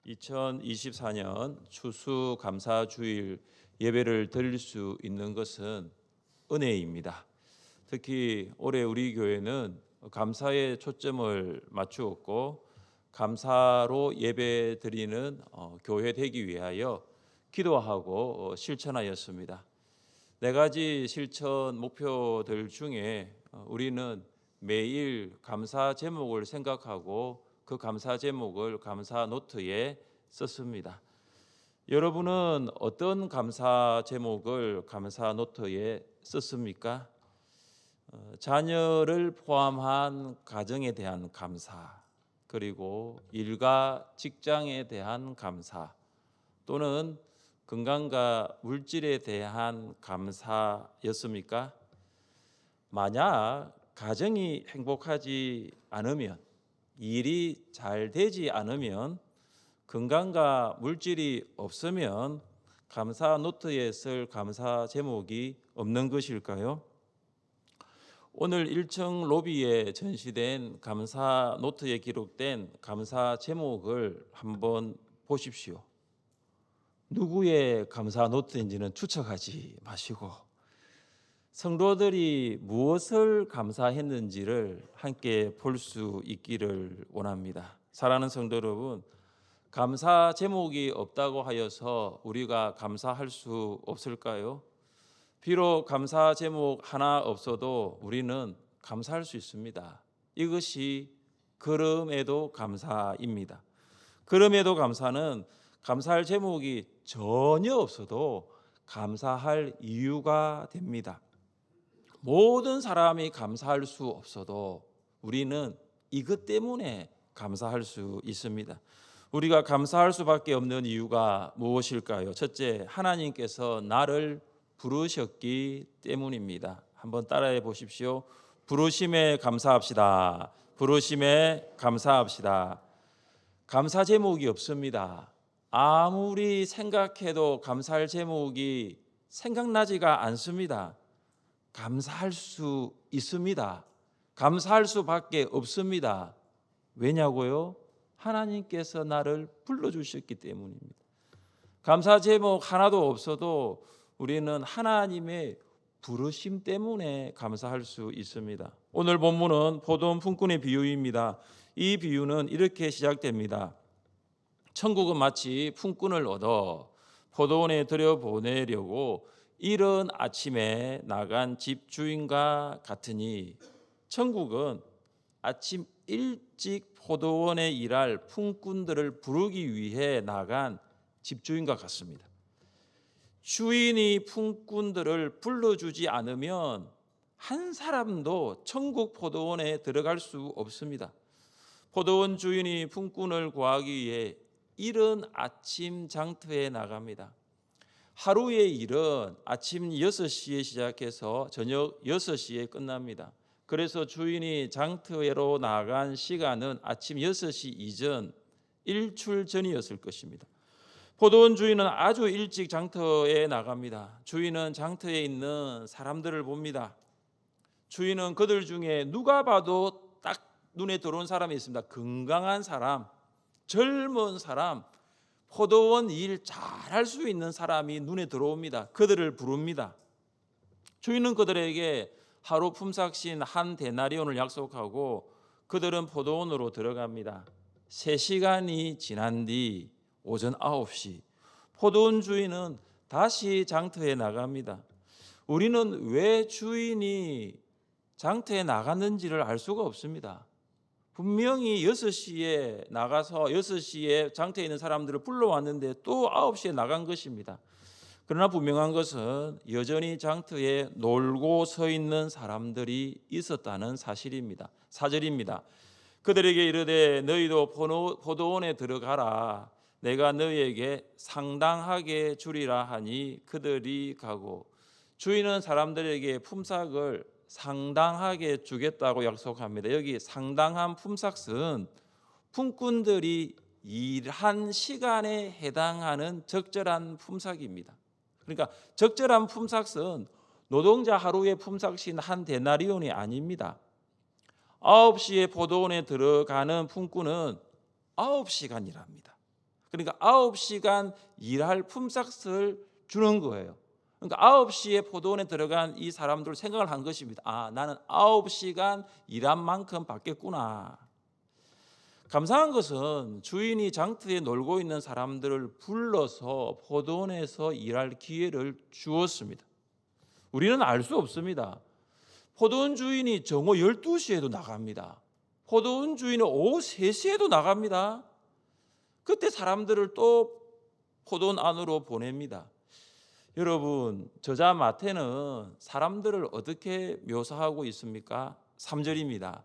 2024년 추수감사주일 예배를 드릴 수 있는 것은 은혜입니다. 특히 올해 우리 교회는 감사에 초점을 맞추었고 감사로 예배 드리는 교회 되기 위하여 기도하고 실천하였습니다. 4가지 실천 목표들 중에 우리는 매일 감사 제목을 생각하고 그 감사 제목을 감사 노트에 썼습니다. 여러분은 어떤 감사 제목을 감사 노트에 썼습니까? 자녀를 포함한 가정에 대한 감사, 그리고 일과 직장에 대한 감사, 또는 건강과 물질에 대한 감사였습니까? 만약 가정이 행복하지 않으면, 일이 잘 되지 않으면, 건강과 물질이 없으면 감사 노트에 쓸 감사 제목이 없는 것일까요? 오늘 1층 로비에 전시된 감사 노트에 기록된 감사 제목을 한번 보십시오. 누구의 감사 노트인지는 추측하지 마시고 성도들이 무엇을 감사했는지를 함께 볼 수 있기를 원합니다. 사랑하는 성도 여러분, 감사 제목이 없다고 하여서 우리가 감사할 수 없을까요? 비록 감사 제목 하나 없어도 우리는 감사할 수 있습니다. 이것이 그럼에도 감사입니다. 그럼에도 감사는 감사할 제목이 전혀 없어도 감사할 이유가 됩니다. 모든 사람이 감사할 수 없어도 우리는 이것 때문에 감사할 수 있습니다. 우리가 감사할 수밖에 없는 이유가 무엇일까요? 첫째, 하나님께서 나를 부르셨기 때문입니다. 한번 따라해 보십시오. 부르심에 감사합시다. 부르심에 감사합시다. 감사 제목이 없습니다. 아무리 생각해도 감사할 제목이 생각나지가 않습니다. 감사할 수 있습니다. 감사할 수밖에 없습니다. 왜냐고요? 하나님께서 나를 불러주셨기 때문입니다. 감사 제목 하나도 없어도 우리는 하나님의 부르심 때문에 감사할 수 있습니다. 오늘 본문은 포도원 품꾼의 비유입니다. 이 비유는 이렇게 시작됩니다. 천국은 마치 품꾼을 얻어 포도원에 들여보내려고 이른 아침에 나간 집주인과 같으니, 천국은 아침 일찍 포도원에 일할 품꾼들을 부르기 위해 나간 집주인과 같습니다. 주인이 품꾼들을 불러주지 않으면 한 사람도 천국 포도원에 들어갈 수 없습니다. 포도원 주인이 품꾼을 구하기 위해 이른 아침 장터에 나갑니다. 하루의 일은 아침 6시에 시작해서 저녁 6시에 끝납니다. 그래서 주인이 장터로 나간 시간은 아침 6시 이전, 일출 전이었을 것입니다. 포도원 주인은 아주 일찍 장터에 나갑니다. 주인은 장터에 있는 사람들을 봅니다. 주인은 그들 중에 누가 봐도 딱 눈에 들어온 사람이 있습니다. 건강한 사람, 젊은 사람, 포도원 일 잘할 수 있는 사람이 눈에 들어옵니다. 그들을 부릅니다. 주인은 그들에게 하루 품삯인 한 데나리온을 약속하고 그들은 포도원으로 들어갑니다. 3시간이 지난 뒤 오전 9시, 포도원 주인은 다시 장터에 나갑니다. 우리는 왜 주인이 장터에 나갔는지를 알 수가 없습니다. 분명히 6시에 나가서 6시에 장터에 있는 사람들을 불러왔는데 또 9시에 나간 것입니다. 그러나 분명한 것은 여전히 장터에 놀고 서 있는 사람들이 있었다는 사실입니다. 4절입니다. 그들에게 이르되 너희도 포도원에 들어가라. 내가 너희에게 상당하게 주리라 하니 그들이 가고, 주인은 사람들에게 품삯을 상당하게 주겠다고 약속합니다. 여기 상당한 품삯은 품꾼들이 일한 시간에 해당하는 적절한 품삯입니다. 그러니까 적절한 품삯은 노동자 하루의 품삯인 한 데나리온이 아닙니다. 9시에 포도원에 들어가는 품꾼은 9시간 일합니다. 그러니까 9시간 일할 품삯을 주는 거예요. 그러니까 9시에 포도원에 들어간 이 사람들 생각을 한 것입니다. 아, 나는 9시간 일한 만큼 받겠구나. 감사한 것은 주인이 장터에 놀고 있는 사람들을 불러서 포도원에서 일할 기회를 주었습니다. 우리는 알 수 없습니다. 포도원 주인이 정오 12시에도 나갑니다. 포도원 주인은 오후 3시에도 나갑니다. 그때 사람들을 또 포도원 안으로 보냅니다. 여러분, 저자 마태는 사람들을 어떻게 묘사하고 있습니까? 3절입니다.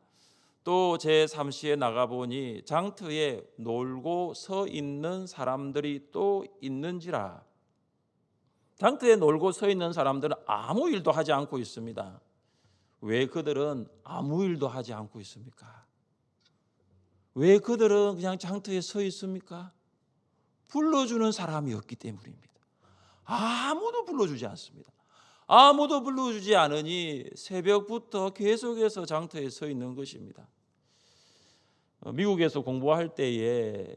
또 제3시에 나가보니 장터에 놀고 서 있는 사람들이 또 있는지라. 장터에 놀고 서 있는 사람들은 아무 일도 하지 않고 있습니다. 왜 그들은 아무 일도 하지 않고 있습니까? 왜 그들은 그냥 장터에 서 있습니까? 불러주는 사람이 없기 때문입니다. 아무도 불러주지 않습니다. 아무도 불러주지 않으니 새벽부터 계속해서 장터에 서 있는 것입니다. 미국에서 공부할 때에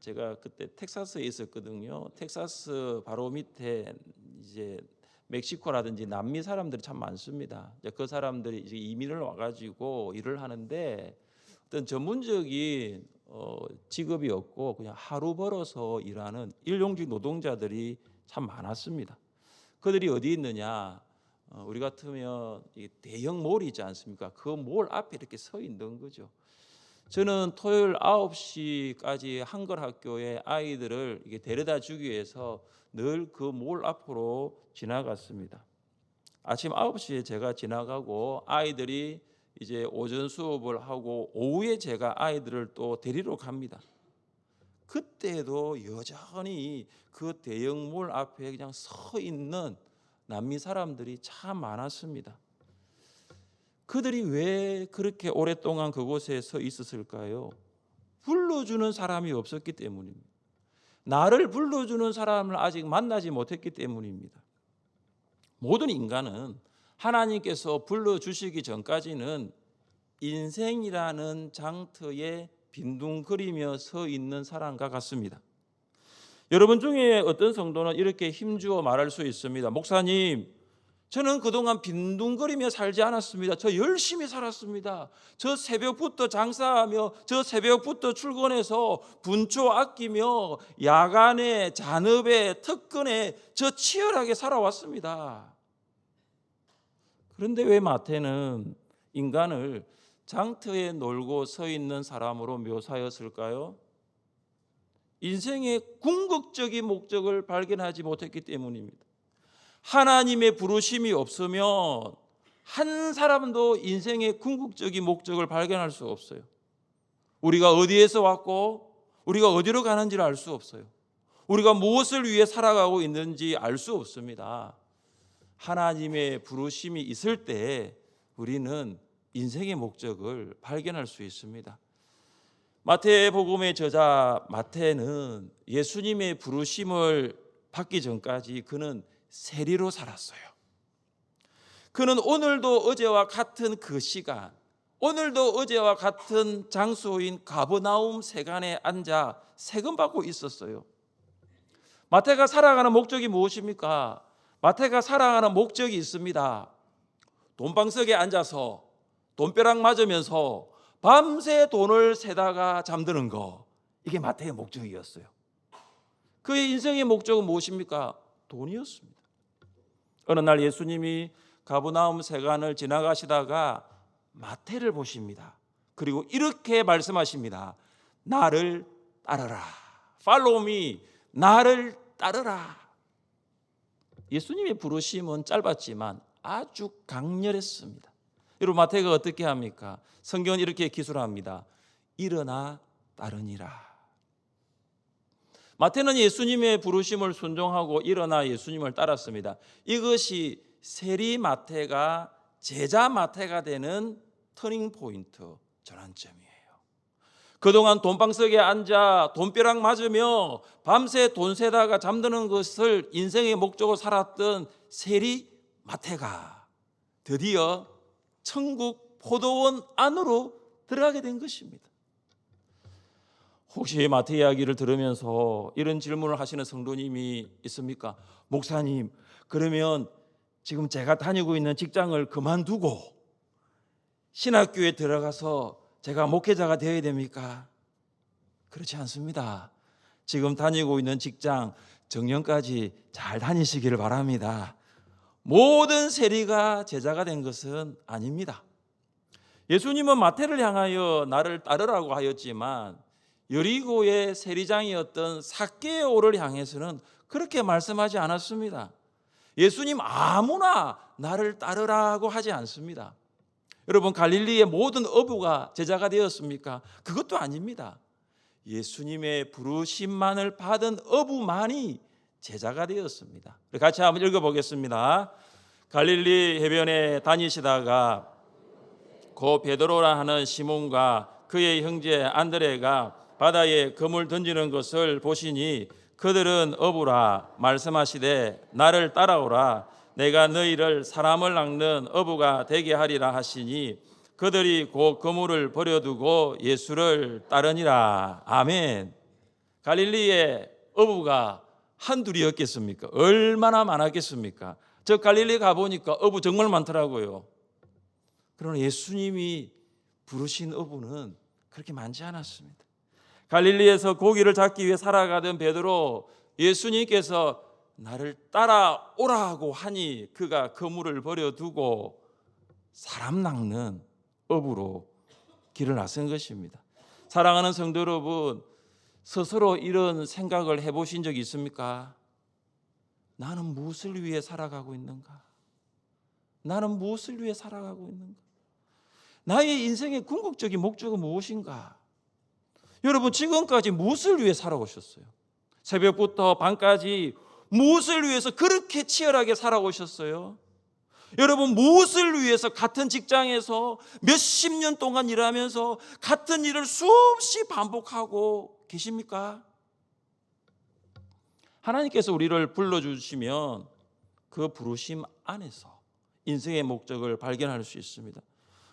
제가 그때 텍사스에 있었거든요. 텍사스 바로 밑에 이제 멕시코라든지 남미 사람들이 참 많습니다. 그 사람들이 이제 이민을 와가지고 일을 하는데 어떤 전문적인 직업이 없고 그냥 하루 벌어서 일하는 일용직 노동자들이 참 많았습니다. 그들이 어디 있느냐? 우리 같으면 대형 몰이 있지 않습니까? 그 몰 앞에 이렇게 서 있는 거죠. 저는 토요일 9시까지 한글학교에 아이들을 데려다 주기 위해서 늘 그 몰 앞으로 지나갔습니다. 아침 9시에 제가 지나가고 아이들이 이제 오전 수업을 하고 오후에 제가 아이들을 또 데리러 갑니다. 그때도 여전히 그 대형몰 앞에 그냥 서 있는 남미 사람들이 참 많았습니다. 그들이 왜 그렇게 오랫동안 그곳에 서 있었을까요? 불러주는 사람이 없었기 때문입니다. 나를 불러주는 사람을 아직 만나지 못했기 때문입니다. 모든 인간은 하나님께서 불러주시기 전까지는 인생이라는 장터에 빈둥거리며 서 있는 사람과 같습니다. 여러분 중에 어떤 성도는 이렇게 힘주어 말할 수 있습니다. 목사님, 저는 그동안 빈둥거리며 살지 않았습니다. 저 열심히 살았습니다. 저 새벽부터 장사하며 저 새벽부터 출근해서 분초 아끼며 야간에 잔업에 특근에 저 치열하게 살아왔습니다. 그런데 왜 마태는 인간을 장터에 놀고 서 있는 사람으로 묘사하였을까요? 인생의 궁극적인 목적을 발견하지 못했기 때문입니다. 하나님의 부르심이 없으면 한 사람도 인생의 궁극적인 목적을 발견할 수 없어요. 우리가 어디에서 왔고 우리가 어디로 가는지를 알 수 없어요. 우리가 무엇을 위해 살아가고 있는지 알 수 없습니다. 하나님의 부르심이 있을 때 우리는 인생의 목적을 발견할 수 있습니다. 마태복음의 저자 마태는 예수님의 부르심을 받기 전까지 그는 세리로 살았어요. 그는 오늘도 어제와 같은 그 시간, 오늘도 어제와 같은 장소인 가버나움 세간에 앉아 세금받고 있었어요. 마태가 살아가는 목적이 무엇입니까? 마태가 살아가는 목적이 있습니다. 돈방석에 앉아서 돈벼락 맞으면서 밤새 돈을 세다가 잠드는 거, 이게 마태의 목적이었어요. 그의 인생의 목적은 무엇입니까? 돈이었습니다. 어느 날 예수님이 가버나움 세간을 지나가시다가 마태를 보십니다. 그리고 이렇게 말씀하십니다. 나를 따르라. Follow me. 나를 따르라. 예수님의 부르심은 짧았지만 아주 강렬했습니다. 여러분, 마태가 어떻게 합니까? 성경은 이렇게 기술합니다. 일어나 따르니라. 마태는 예수님의 부르심을 순종하고 일어나 예수님을 따랐습니다. 이것이 세리 마태가 제자 마태가 되는 터닝 포인트, 전환점이에요. 그동안 돈방석에 앉아 돈벼락 맞으며 밤새 돈 세다가 잠드는 것을 인생의 목적으로 살았던 세리 마태가 드디어 천국 포도원 안으로 들어가게 된 것입니다. 혹시 마태 이야기를 들으면서 이런 질문을 하시는 성도님이 있습니까? 목사님, 그러면 지금 제가 다니고 있는 직장을 그만두고 신학교에 들어가서 제가 목회자가 되어야 됩니까? 그렇지 않습니다. 지금 다니고 있는 직장 정년까지 잘 다니시기를 바랍니다. 모든 세리가 제자가 된 것은 아닙니다. 예수님은 마태를 향하여 나를 따르라고 하였지만 여리고의 세리장이었던 삭개오를 향해서는 그렇게 말씀하지 않았습니다. 예수님 아무나 나를 따르라고 하지 않습니다. 여러분, 갈릴리의 모든 어부가 제자가 되었습니까? 그것도 아닙니다. 예수님의 부르심만을 받은 어부만이 제자가 되었습니다. 같이 한번 읽어보겠습니다. 갈릴리 해변에 다니시다가 고 베드로라 하는 시몬과 그의 형제 안드레가 바다에 그물 던지는 것을 보시니 그들은 어부라 말씀하시되 나를 따라오라 내가 너희를 사람을 낚는 어부가 되게 하리라 하시니 그들이 곧 그물을 버려두고 예수를 따르니라. 아멘. 갈릴리의 어부가 한둘이었겠습니까? 얼마나 많았겠습니까? 저 갈릴리 가보니까 어부 정말 많더라고요. 그러나 예수님이 부르신 어부는 그렇게 많지 않았습니다. 갈릴리에서 고기를 잡기 위해 살아가던 베드로, 예수님께서 나를 따라오라고 하니 그가 그물을 버려두고 사람 낚는 어부로 길을 나선 것입니다. 사랑하는 성도 여러분, 스스로 이런 생각을 해보신 적이 있습니까? 나는 무엇을 위해 살아가고 있는가? 나는 무엇을 위해 살아가고 있는가? 나의 인생의 궁극적인 목적은 무엇인가? 여러분, 지금까지 무엇을 위해 살아오셨어요? 새벽부터 밤까지 무엇을 위해서 그렇게 치열하게 살아오셨어요? 여러분, 무엇을 위해서 같은 직장에서 몇십 년 동안 일하면서 같은 일을 수없이 반복하고 계십니까? 하나님께서 우리를 불러주시면 그 부르심 안에서 인생의 목적을 발견할 수 있습니다.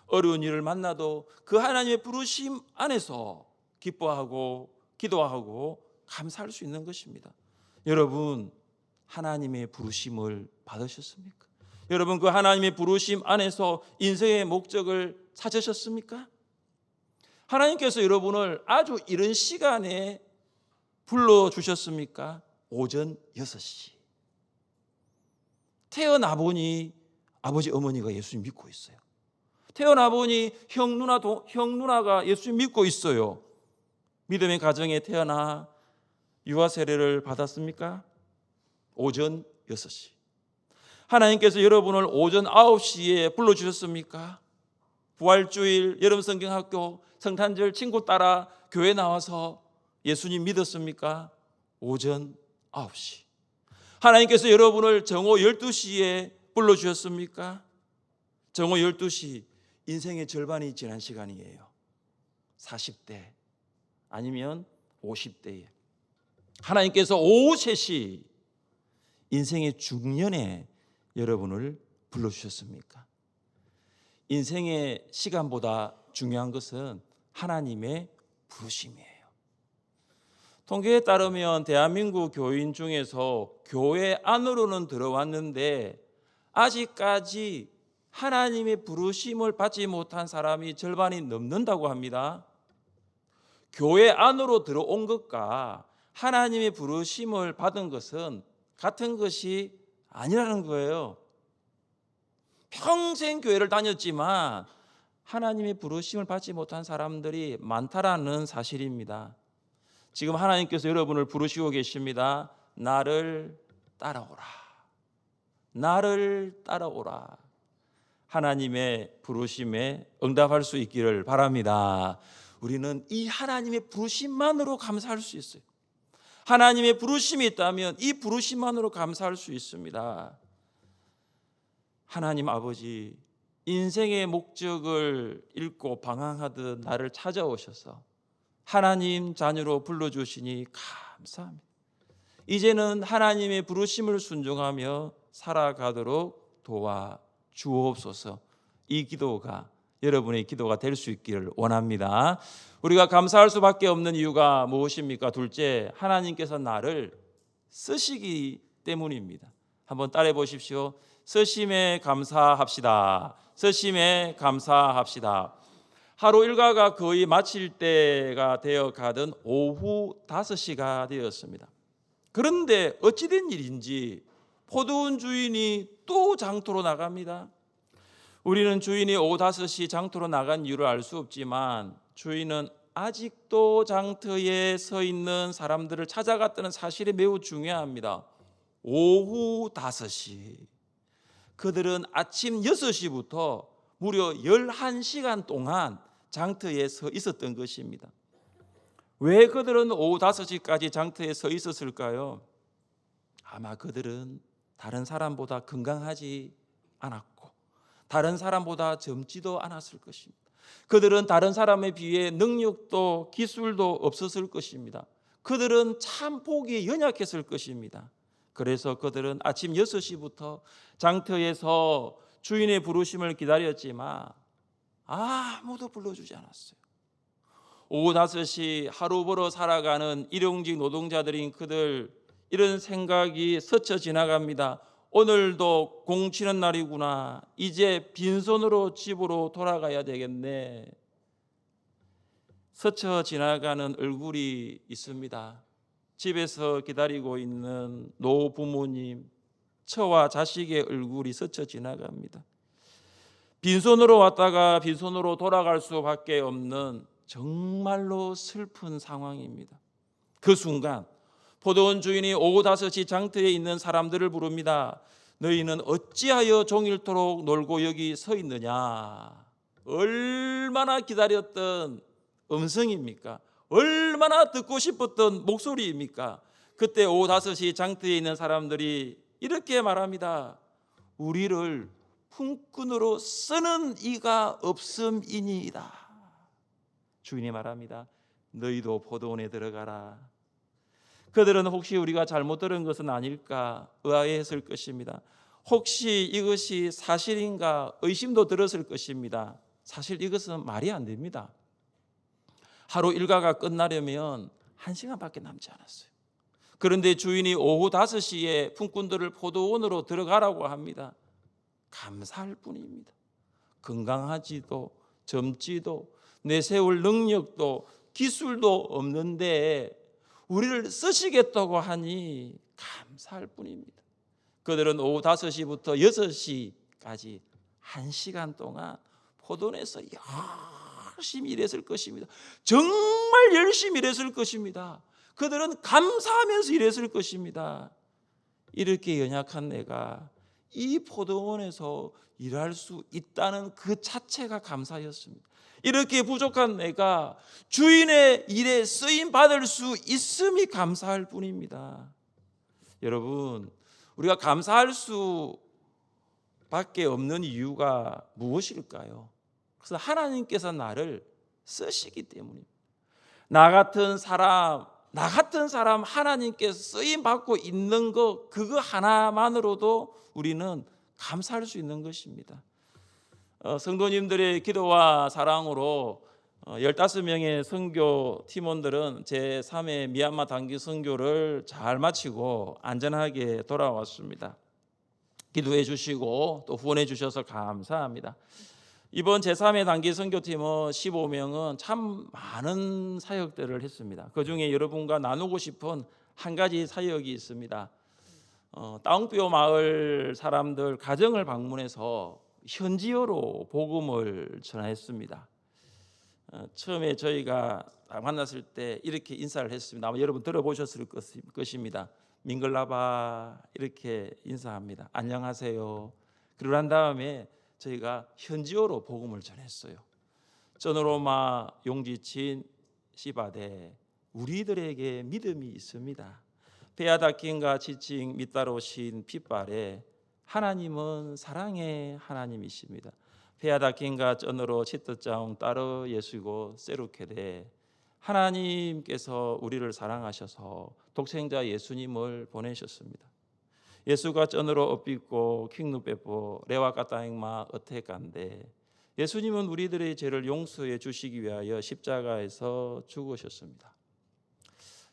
어려운 일을 만나도 그 하나님의 부르심 안에서 기뻐하고 기도하고 감사할 수 있는 것입니다. 여러분, 하나님의 부르심을 받으셨습니까? 여러분, 그 하나님의 부르심 안에서 인생의 목적을 찾으셨습니까? 하나님께서 여러분을 아주 이른 시간에 불러주셨습니까? 오전 6시. 태어나 보니 아버지 어머니가 예수님 믿고 있어요. 태어나 보니 형 누나가 예수님 믿고 있어요. 믿음의 가정에 태어나 유아 세례를 받았습니까? 오전 6시. 하나님께서 여러분을 오전 9시에 불러주셨습니까? 부활주일, 여름성경학교, 성탄절 친구 따라 교회 나와서 예수님 믿었습니까? 오전 9시. 하나님께서 여러분을 정오 12시에 불러주셨습니까? 정오 12시, 인생의 절반이 지난 시간이에요. 40대 아니면 50대에. 하나님께서 오후 3시, 인생의 중년에 여러분을 불러주셨습니까? 인생의 시간보다 중요한 것은 하나님의 부르심이에요. 통계에 따르면 대한민국 교인 중에서 교회 안으로는 들어왔는데 아직까지 하나님의 부르심을 받지 못한 사람이 절반이 넘는다고 합니다. 교회 안으로 들어온 것과 하나님의 부르심을 받은 것은 같은 것이 아니라는 거예요. 평생 교회를 다녔지만 하나님의 부르심을 받지 못한 사람들이 많다라는 사실입니다. 지금 하나님께서 여러분을 부르시고 계십니다. 나를 따라오라. 나를 따라오라. 하나님의 부르심에 응답할 수 있기를 바랍니다. 우리는 이 하나님의 부르심만으로 감사할 수 있어요. 하나님의 부르심이 있다면 이 부르심만으로 감사할 수 있습니다. 하나님 아버지, 인생의 목적을 잃고 방황하듯 나를 찾아오셔서 하나님 자녀로 불러주시니 감사합니다. 이제는 하나님의 부르심을 순종하며 살아가도록 도와주옵소서. 이 기도가 여러분의 기도가 될 수 있기를 원합니다. 우리가 감사할 수밖에 없는 이유가 무엇입니까? 둘째, 하나님께서 나를 쓰시기 때문입니다. 한번 따라해 보십시오. 쓰심에 감사합시다. 쓰심에 감사합시다. 하루 일과가 거의 마칠 때가 되어 가던 오후 5시가 되었습니다. 그런데 어찌된 일인지 포도원 주인이 또 장터로 나갑니다. 우리는 주인이 오후 5시 장터로 나간 이유를 알 수 없지만 주인은 아직도 장터에 서 있는 사람들을 찾아갔다는 사실이 매우 중요합니다. 오후 5시. 그들은 아침 6시부터 무려 11시간 동안 장터에 서 있었던 것입니다. 왜 그들은 오후 5시까지 장터에 서 있었을까요? 아마 그들은 다른 사람보다 건강하지 않았고 다른 사람보다 젊지도 않았을 것입니다. 그들은 다른 사람에 비해 능력도 기술도 없었을 것입니다. 그들은 참 보기에 연약했을 것입니다. 그래서 그들은 아침 6시부터 장터에서 주인의 부르심을 기다렸지만 아무도 불러주지 않았어요. 오후 5시 하루 벌어 살아가는 일용직 노동자들인 그들, 이런 생각이 스쳐 지나갑니다. 오늘도 공치는 날이구나. 이제 빈손으로 집으로 돌아가야 되겠네. 스쳐 지나가는 얼굴이 있습니다. 집에서 기다리고 있는 노부모님, 처와 자식의 얼굴이 스쳐 지나갑니다. 빈손으로 왔다가 빈손으로 돌아갈 수밖에 없는 정말로 슬픈 상황입니다. 그 순간 포도원 주인이 오후 5시 장터에 있는 사람들을 부릅니다. 너희는 어찌하여 종일토록 놀고 여기 서 있느냐? 얼마나 기다렸던 음성입니까? 얼마나 듣고 싶었던 목소리입니까? 그때 오후 5시 장터에 있는 사람들이 이렇게 말합니다. 우리를 품꾼으로 쓰는 이가 없음이니이다. 주인이 말합니다. 너희도 포도원에 들어가라. 그들은 혹시 우리가 잘못 들은 것은 아닐까 의아해했을 것입니다. 혹시 이것이 사실인가 의심도 들었을 것입니다. 사실 이것은 말이 안 됩니다. 하루 일과가 끝나려면 1시간밖에 남지 않았어요. 그런데 주인이 오후 5시에 품꾼들을 포도원으로 들어가라고 합니다. 감사할 뿐입니다. 건강하지도 젊지도 내세울 능력도 기술도 없는데 우리를 쓰시겠다고 하니 감사할 뿐입니다. 그들은 오후 5시부터 6시까지 1시간 동안 포도원에서 열심히 일했을 것입니다. 정말 열심히 일했을 것입니다. 그들은 감사하면서 일했을 것입니다. 이렇게 연약한 내가 이 포도원에서 일할 수 있다는 그 자체가 감사였습니다. 이렇게 부족한 내가 주인의 일에 쓰임 받을 수 있음이 감사할 뿐입니다. 여러분, 우리가 감사할 수밖에 없는 이유가 무엇일까요? 그래서 하나님께서 나를 쓰시기 때문입니다. 나 같은 사람 하나님께서 쓰임 받고 있는 것, 그거 하나만으로도 우리는 감사할 수 있는 것입니다. 성도님들의 기도와 사랑으로 15명의 선교 팀원들은 제3회 미얀마 단기 선교를 잘 마치고 안전하게 돌아왔습니다. 기도해 주시고 또 후원해 주셔서 감사합니다. 이번 제3회 단기 선교팀은 15명은 참 많은 사역들을 했습니다. 그중에 여러분과 나누고 싶은 한 가지 사역이 있습니다. 따옹뼈 마을 사람들 가정을 방문해서 현지어로 복음을 전했습니다. 처음에 저희가 만났을 때 이렇게 인사를 했습니다. 아마 여러분 들어보셨을 것입니다. 밍글라바 이렇게 인사합니다. 안녕하세요. 그러고 난 다음에 저희가 현지어로 복음을 전했어요. 저노로마 용지친 시바데 우리들에게 믿음이 있습니다. 베아다킨과 지칭 밑따로신 핏발에 하나님은 사랑의 하나님이십니다. 페아다킨과 쩐으로 치트짱 따르 예수고 세루케데 하나님께서 우리를 사랑하셔서 독생자 예수님을 보내셨습니다. 예수가 쩐으로 엇비고 킹누빼뽀 레와 까따잉마 어테간데 예수님은 우리들의 죄를 용서해 주시기 위하여 십자가에서 죽으셨습니다.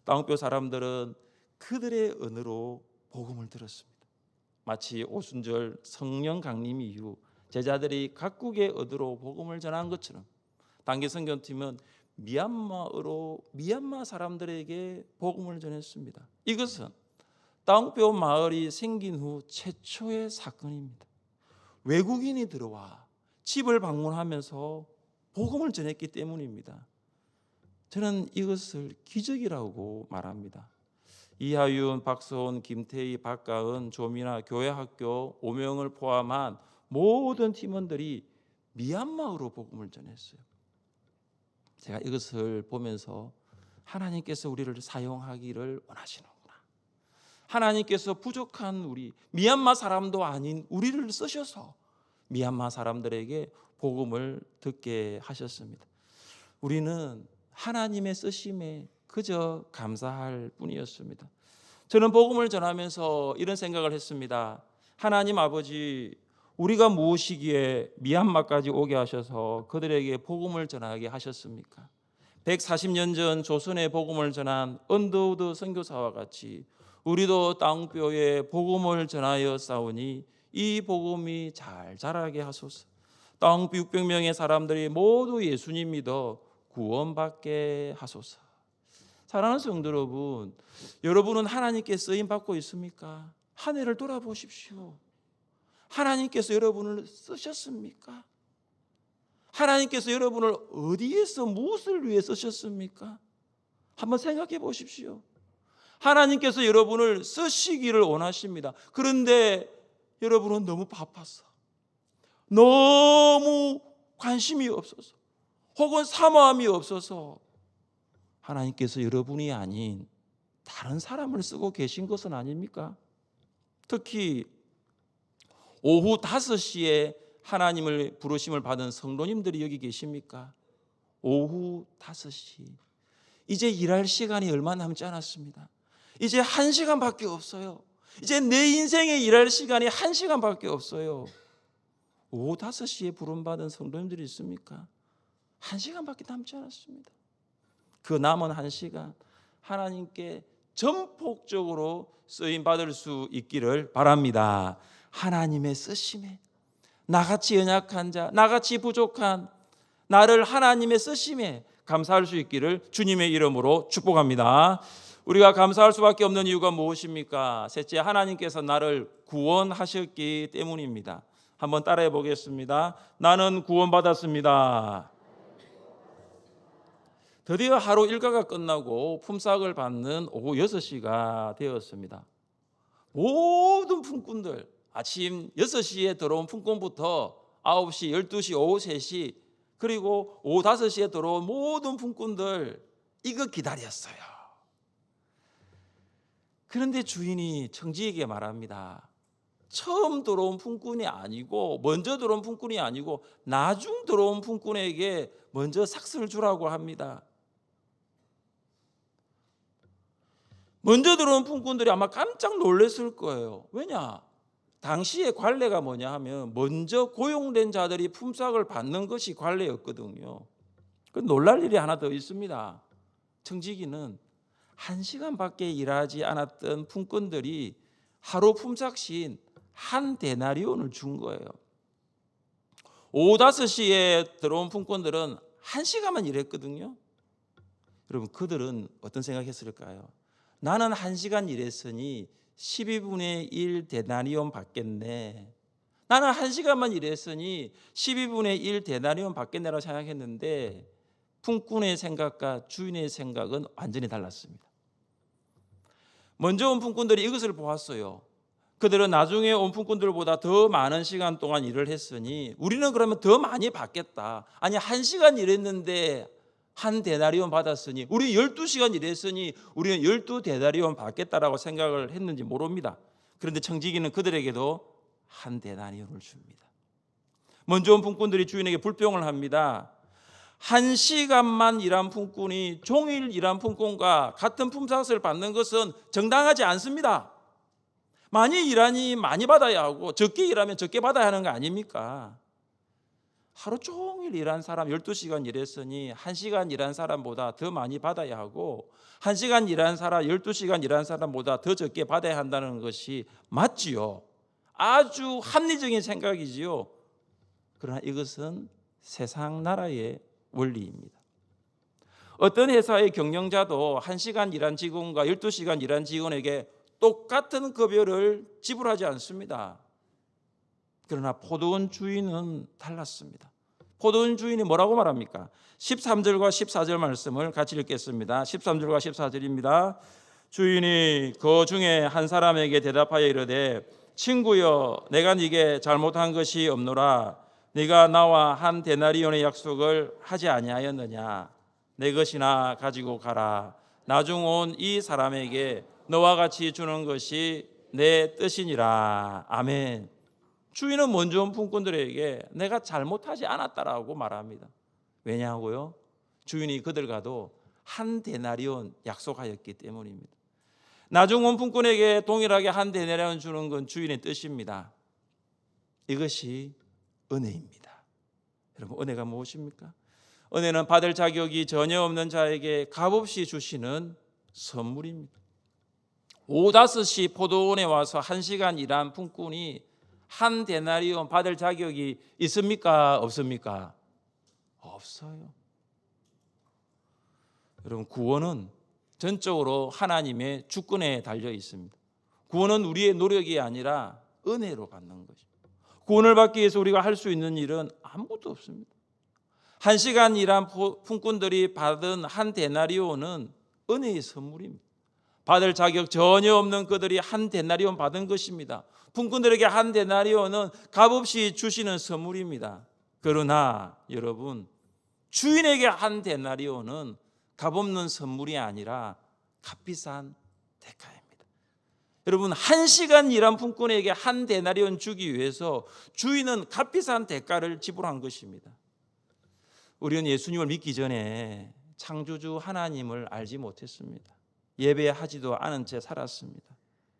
땅끝 사람들은 그들의 언어로 복음을 들었습니다. 마치 오순절 성령 강림 이후 제자들이 각국의 언어로 복음을 전한 것처럼 단기 선교팀은 미얀마어로 미얀마 사람들에게 복음을 전했습니다. 이것은 땅뼈 마을이 생긴 후 최초의 사건입니다. 외국인이 들어와 집을 방문하면서 복음을 전했기 때문입니다. 저는 이것을 기적이라고 말합니다. 이하윤, 박서온, 김태희, 박가은, 조미나 교회학교 5명을 포함한 모든 팀원들이 미얀마어로 복음을 전했어요. 제가 이것을 보면서 하나님께서 우리를 사용하기를 원하시는구나. 하나님께서 부족한 우리 미얀마 사람도 아닌 우리를 쓰셔서 미얀마 사람들에게 복음을 듣게 하셨습니다. 우리는 하나님의 쓰심에 그저 감사할 뿐이었습니다. 저는 복음을 전하면서 이런 생각을 했습니다. 하나님 아버지, 우리가 무엇이기에 미얀마까지 오게 하셔서 그들에게 복음을 전하게 하셨습니까? 140년 전 조선의 복음을 전한 언더우드 선교사와 같이 우리도 땅뼈에 복음을 전하여 싸우니 이 복음이 잘 자라게 하소서. 땅 600명의 사람들이 모두 예수님 믿어 구원받게 하소서. 사랑하는 성도 여러분, 여러분은 하나님께 쓰임 받고 있습니까? 한 해를 돌아보십시오. 하나님께서 여러분을 쓰셨습니까? 하나님께서 여러분을 어디에서 무엇을 위해 쓰셨습니까? 한번 생각해 보십시오. 하나님께서 여러분을 쓰시기를 원하십니다. 그런데 여러분은 너무 바빠서, 너무 관심이 없어서, 혹은 사모함이 없어서 하나님께서 여러분이 아닌 다른 사람을 쓰고 계신 것은 아닙니까? 특히 오후 5시에 하나님을 부르심을 받은 성도님들이 여기 계십니까? 오후 5시. 이제 일할 시간이 얼마 남지 않았습니다. 이제 1시간밖에 없어요. 이제 내 인생에 일할 시간이 1시간밖에 없어요. 오후 5시에 부름받은 성도님들이 있습니까? 1시간밖에 남지 않았습니다. 그 남은 1시간 하나님께 전폭적으로 쓰임받을 수 있기를 바랍니다. 하나님의 쓰심에 나같이 연약한 자, 나같이 부족한 나를 하나님의 쓰심에 감사할 수 있기를 주님의 이름으로 축복합니다. 우리가 감사할 수밖에 없는 이유가 무엇입니까? 셋째, 하나님께서 나를 구원하셨기 때문입니다. 한번 따라해 보겠습니다. 나는 구원받았습니다. 드디어 하루 일과가 끝나고 품삯을 받는 오후 6시가 되었습니다. 모든 품꾼들 아침 6시에 들어온 품꾼부터 9시, 12시, 오후 3시 그리고 오후 5시에 들어온 모든 품꾼들 이거 기다렸어요. 그런데 주인이 청지에게 말합니다. 처음 들어온 품꾼이 아니고 먼저 들어온 품꾼이 아니고 나중 들어온 품꾼에게 먼저 삭스를 주라고 합니다. 먼저 들어온 품꾼들이 아마 깜짝 놀랐을 거예요. 왜냐? 당시의 관례가 뭐냐 하면 먼저 고용된 자들이 품삯을 받는 것이 관례였거든요. 그 놀랄 일이 하나 더 있습니다. 청지기는 1시간밖에 일하지 않았던 품꾼들이 하루 품삯인 한 데나리온을 준 거예요. 오후 5시에 들어온 품꾼들은 1시간만 일했거든요. 여러분, 그들은 어떤 생각했을까요? 나는 1시간 일했으니 12분의 1 데나리온 받겠네. 나는 1시간만 일했으니 12분의 1 데나리온 받겠네라고 생각했는데 품꾼의 생각과 주인의 생각은 완전히 달랐습니다. 먼저 온 품꾼들이 이것을 보았어요. 그들은 나중에 온 품꾼들보다 더 많은 시간 동안 일을 했으니 우리는 그러면 더 많이 받겠다. 아니 1시간 일했는데 한 데나리온 받았으니 우리 12시간 일했으니 우리는 12데나리온 받겠다라고 생각을 했는지 모릅니다. 그런데 청지기는 그들에게도 한 데나리온을 줍니다. 먼저 온 품꾼들이 주인에게 불평을 합니다. 1시간만 일한 품꾼이 종일 일한 품꾼과 같은 품삯을 받는 것은 정당하지 않습니다. 많이 일하니 많이 받아야 하고 적게 일하면 적게 받아야 하는 거 아닙니까? 하루 종일 일한 사람 12시간 일했으니 1시간 일한 사람보다 더 많이 받아야 하고 1시간 일한 사람 12시간 일한 사람보다 더 적게 받아야 한다는 것이 맞지요. 아주 합리적인 생각이지요. 그러나 이것은 세상 나라의 원리입니다. 어떤 회사의 경영자도 1시간 일한 직원과 12시간 일한 직원에게 똑같은 급여를 지불하지 않습니다. 그러나 포도원 주인은 달랐습니다. 포도원 주인이 뭐라고 말합니까? 13절과 14절 말씀을 같이 읽겠습니다. 13절과 14절입니다. 주인이 그 중에 한 사람에게 대답하여 이르되 친구여 내가 네게 잘못한 것이 없노라. 네가 나와 한 데나리온의 약속을 하지 아니하였느냐. 내 것이나 가지고 가라. 나중 온 이 사람에게 너와 같이 주는 것이 내 뜻이니라. 아멘. 주인은 먼저 온 품꾼들에게 내가 잘못하지 않았다라고 말합니다. 왜냐고요? 주인이 그들과도 한 데나리온 약속하였기 때문입니다. 나중 온 품꾼에게 동일하게 한 데나리온 주는 건 주인의 뜻입니다. 이것이 은혜입니다. 여러분, 은혜가 무엇입니까? 은혜는 받을 자격이 전혀 없는 자에게 값없이 주시는 선물입니다. 5-5시 포도원에 와서 1시간 일한 품꾼이 한 데나리온 받을 자격이 있습니까? 없습니까? 없어요. 여러분, 구원은 전적으로 하나님의 주권에 달려 있습니다. 구원은 우리의 노력이 아니라 은혜로 받는 것입니다. 구원을 받기 위해서 우리가 할 수 있는 일은 아무것도 없습니다. 1시간 일한 품꾼들이 받은 한 데나리온은 은혜의 선물입니다. 받을 자격 전혀 없는 그들이 한 데나리온 받은 것입니다. 품꾼들에게 한 데나리온은 값없이 주시는 선물입니다. 그러나 여러분, 주인에게 한 데나리온은 값없는 선물이 아니라 값비싼 대가입니다. 여러분, 1시간 일한 품꾼에게 한 데나리온 주기 위해서 주인은 값비싼 대가를 지불한 것입니다. 우리는 예수님을 믿기 전에 창조주 하나님을 알지 못했습니다. 예배하지도 않은 채 살았습니다.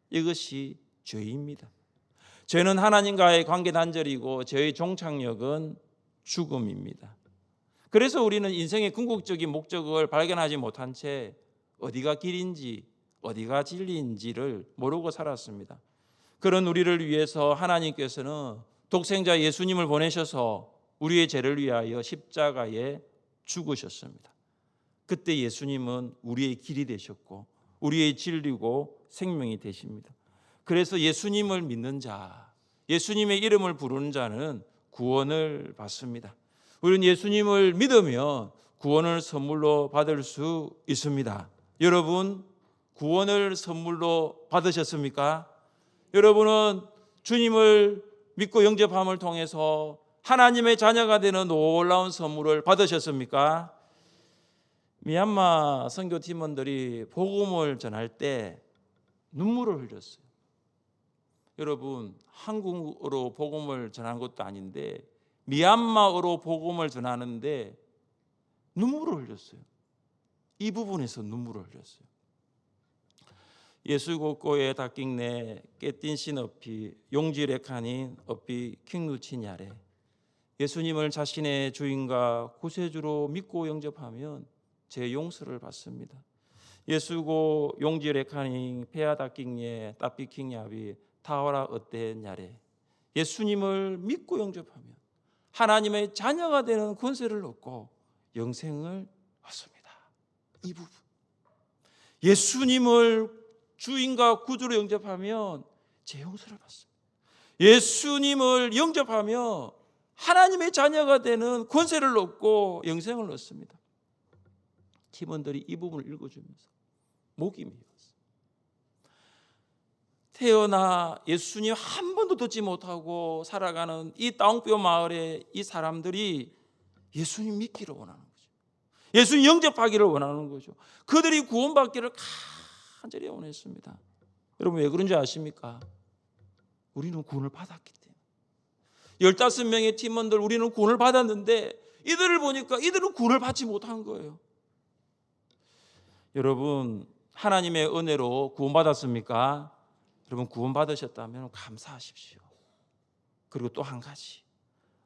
이것이 죄입니다. 죄는 하나님과의 관계 단절이고 죄의 종착역은 죽음입니다. 그래서 우리는 인생의 궁극적인 목적을 발견하지 못한 채 어디가 길인지 어디가 진리인지를 모르고 살았습니다. 그런 우리를 위해서 하나님께서는 독생자 예수님을 보내셔서 우리의 죄를 위하여 십자가에 죽으셨습니다. 그때 예수님은 우리의 길이 되셨고 우리의 진리고 생명이 되십니다. 그래서 예수님을 믿는 자, 예수님의 이름을 부르는 자는 구원을 받습니다. 우리는 예수님을 믿으면 구원을 선물로 받을 수 있습니다. 여러분, 구원을 선물로 받으셨습니까? 여러분은 주님을 믿고 영접함을 통해서 하나님의 자녀가 되는 놀라운 선물을 받으셨습니까? 미얀마 선교 팀원들이 복음을 전할 때 눈물을 흘렸어요. 여러분, 한국어로 복음을 전한 것도 아닌데 미얀마어로 복음을 전하는데 눈물을 흘렸어요. 이 부분에서 눈물을 흘렸어요. 예수고코의 다킹네 깨틴신 어피 용지레카닌 어피 킹누치냐레. 예수님을 자신의 주인과 구세주로 믿고 영접하면 제 용서를 받습니다. 예수고 용지레카닌 페아다킹예 따피킹야비 타와라 어때냐레. 예수님을 믿고 영접하면 하나님의 자녀가 되는 권세를 얻고 영생을 얻습니다. 이 부분. 예수님을 주인과 구주로 영접하면 제 용서를 받습니다. 예수님을 영접하면 하나님의 자녀가 되는 권세를 얻고 영생을 얻습니다. 팀원들이 이 부분을 읽어주면서 목이 메었어요. 태어나 예수님 한 번도 듣지 못하고 살아가는 이 다운뼈 마을의 이 사람들이 예수님 믿기를 원하는 거죠. 예수님 영접하기를 원하는 거죠. 그들이 구원받기를 간절히 원했습니다. 여러분, 왜 그런지 아십니까? 우리는 구원을 받았기 때문에. 15명의 팀원들, 우리는 구원을 받았는데 이들을 보니까 이들은 구원을 받지 못한 거예요. 여러분, 하나님의 은혜로 구원받았습니까? 여러분, 구원받으셨다면 감사하십시오. 그리고 또 한 가지,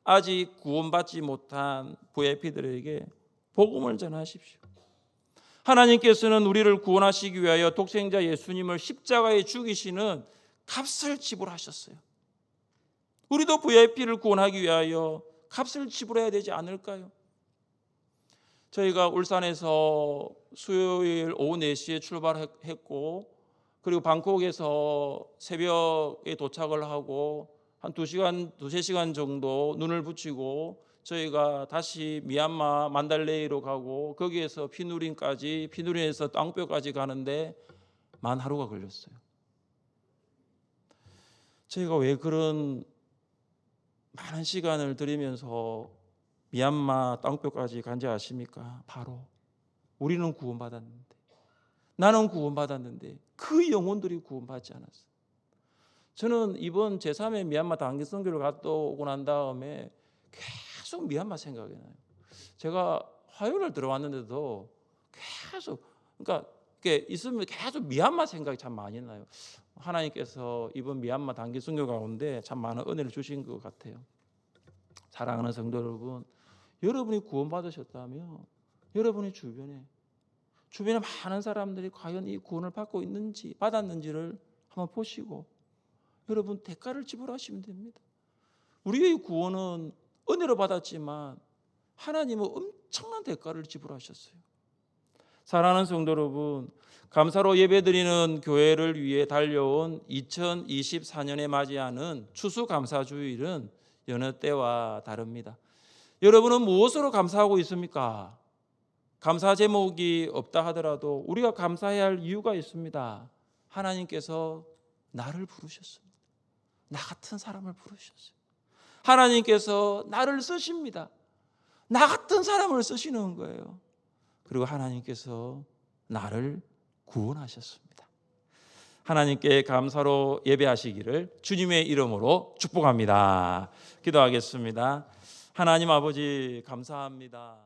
아직 구원받지 못한 VIP들에게 복음을 전하십시오. 하나님께서는 우리를 구원하시기 위하여 독생자 예수님을 십자가에 죽이시는 값을 지불하셨어요. 우리도 VIP를 구원하기 위하여 값을 지불해야 되지 않을까요? 저희가 울산에서 수요일 오후 4시에 출발했고, 그리고 방콕에서 새벽에 도착을 하고 한 2시간, 3시간 정도 눈을 붙이고 저희가 다시 미얀마 만달레이로 가고 거기에서 피누린까지, 피누린에서 땅뼈까지 가는데 만 하루가 걸렸어요. 저희가 왜 그런 많은 시간을 들이면서 미얀마 땅뼈까지 간지 아십니까? 바로 우리는 구원받았는데, 나는 구원받았는데 그 영혼들이 구원받지 않았어요. 저는 이번 제3회 미얀마 단기 선교를 갔다 오고 난 다음에 계속 미얀마 생각이 나요. 제가 화요일에 들어왔는데도 계속, 그러니까 있으면 계속 미얀마 생각이 참 많이 나요. 하나님께서 이번 미얀마 단기 선교 가운데 참 많은 은혜를 주신 것 같아요. 사랑하는 성도 여러분, 여러분이 구원받으셨다면 여러분의 주변에 많은 사람들이 과연 이 구원을 받고 있는지, 받았는지를 한번 보시고 여러분 대가를 지불하시면 됩니다. 우리의 구원은 은혜로 받았지만 하나님은 엄청난 대가를 지불하셨어요. 사랑하는 성도 여러분, 감사로 예배드리는 교회를 위해 달려온 2024년에 맞이하는 추수감사주일은 여느 때와 다릅니다. 여러분은 무엇으로 감사하고 있습니까? 감사 제목이 없다 하더라도 우리가 감사해야 할 이유가 있습니다. 하나님께서 나를 부르셨습니다. 나 같은 사람을 부르셨어요. 하나님께서 나를 쓰십니다. 나 같은 사람을 쓰시는 거예요. 그리고 하나님께서 나를 구원하셨습니다. 하나님께 감사로 예배하시기를 주님의 이름으로 축복합니다. 기도하겠습니다. 하나님 아버지 감사합니다.